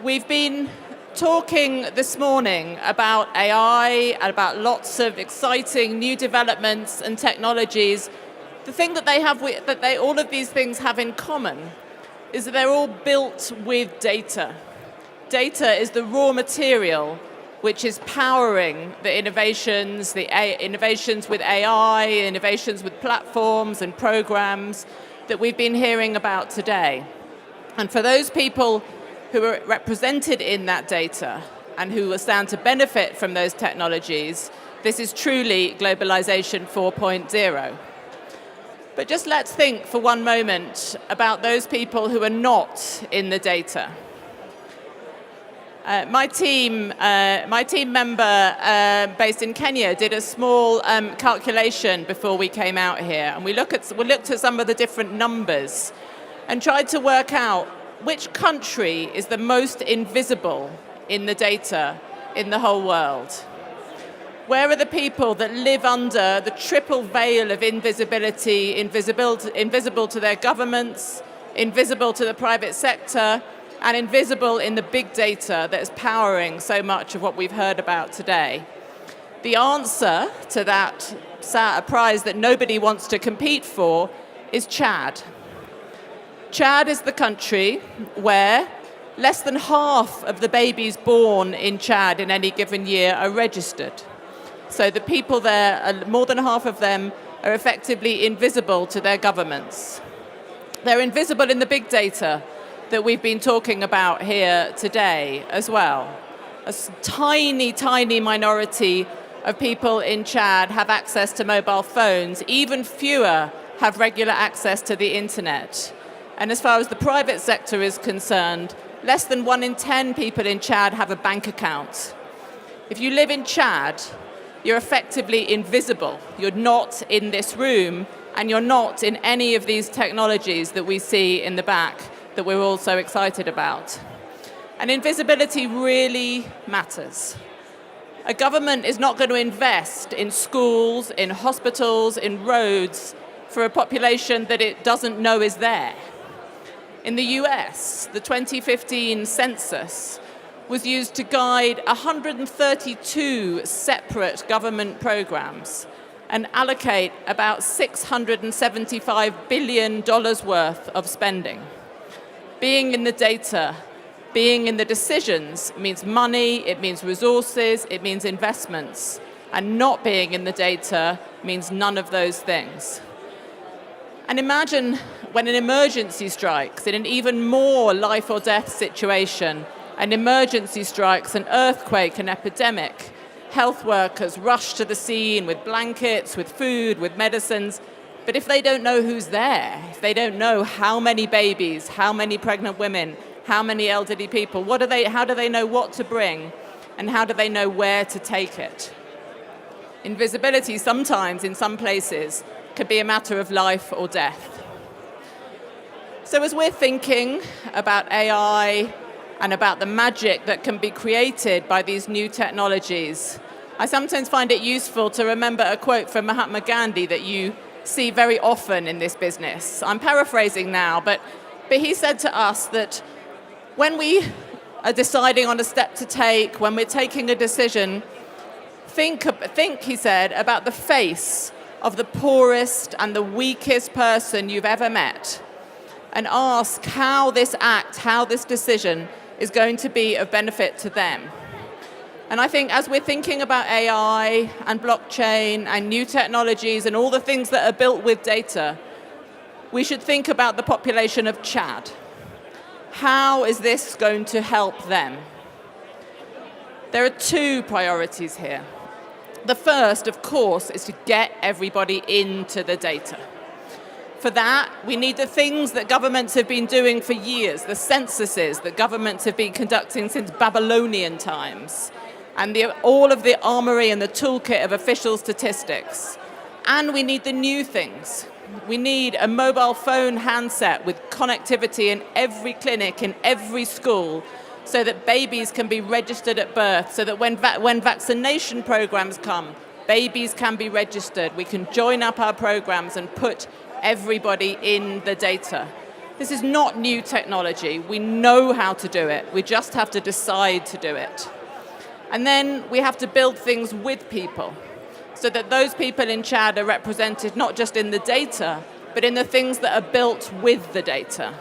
We've been talking this morning about AI and about lots of exciting new developments and technologies. The thing that all of these things have in common is that they're all built with data. Data is the raw material which is powering the innovations with AI, innovations with platforms and programs that we've been hearing about today. And for those people who are represented in that data and who will stand to benefit from those technologies, this is truly globalization 4.0. But just let's think for one moment about those people who are not in the data. My team member based in Kenya did a small calculation before we came out here, and we looked at some of the different numbers and tried to work out which country is the most invisible in the data in the whole world. Where are the people that live under the triple veil of invisibility, invisible to their governments, invisible to the private sector, and invisible in the big data that is powering so much of what we've heard about today? The answer to that prize that nobody wants to compete for is Chad. Chad is the country where less than half of the babies born in Chad in any given year are registered. So the people there, more than half of them, are effectively invisible to their governments. They're invisible in the big data that we've been talking about here today as well. A tiny, tiny minority of people in Chad have access to mobile phones. Even fewer have regular access to the internet. And as far as the private sector is concerned, less than 1 in 10 people in Chad have a bank account. If you live in Chad, you're effectively invisible. You're not in this room, and you're not in any of these technologies that we see in the back that we're all so excited about. And invisibility really matters. A government is not going to invest in schools, in hospitals, in roads for a population that it doesn't know is there. In the US, the 2015 census was used to guide 132 separate government programs and allocate about $675 billion worth of spending. Being in the data, being in the decisions means money, it means resources, it means investments. And not being in the data means none of those things. And imagine when an emergency strikes, in an even more life or death situation, an emergency strikes, an earthquake, an epidemic, health workers rush to the scene with blankets, with food, with medicines. But if they don't know who's there, if they don't know how many babies, how many pregnant women, how many elderly people, how do they know what to bring, and how do they know where to take it? Invisibility sometimes, in some places, can be a matter of life or death. So as we're thinking about AI and about the magic that can be created by these new technologies, I sometimes find it useful to remember a quote from Mahatma Gandhi that you see very often in this business. I'm paraphrasing now, but he said to us that when we are deciding on a step to take, when we're taking a decision, think, he said, about the face of the poorest and the weakest person you've ever met, and ask how this act, how this decision is going to be of benefit to them. And I think as we're thinking about AI and blockchain and new technologies and all the things that are built with data, we should think about the population of Chad. How is this going to help them? There are two priorities here. The first, of course, is to get everybody into the data. For that, we need the things that governments have been doing for years, the censuses that governments have been conducting since Babylonian times, and all of the armory and the toolkit of official statistics. And we need the new things. We need a mobile phone handset with connectivity in every clinic, in every school, so that babies can be registered at birth, so that when vaccination programs come, babies can be registered. We can join up our programs and put everybody in the data. This is not new technology. We know how to do it. We just have to decide to do it. And then we have to build things with people so that those people in Chad are represented not just in the data, but in the things that are built with the data.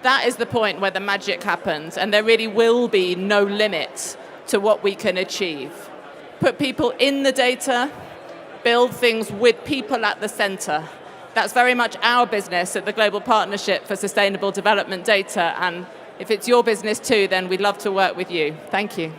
That is the point where the magic happens, and there really will be no limit to what we can achieve. Put people in the data, build things with people at the center. That's very much our business at the Global Partnership for Sustainable Development Data, and if it's your business too, then we'd love to work with you. Thank you.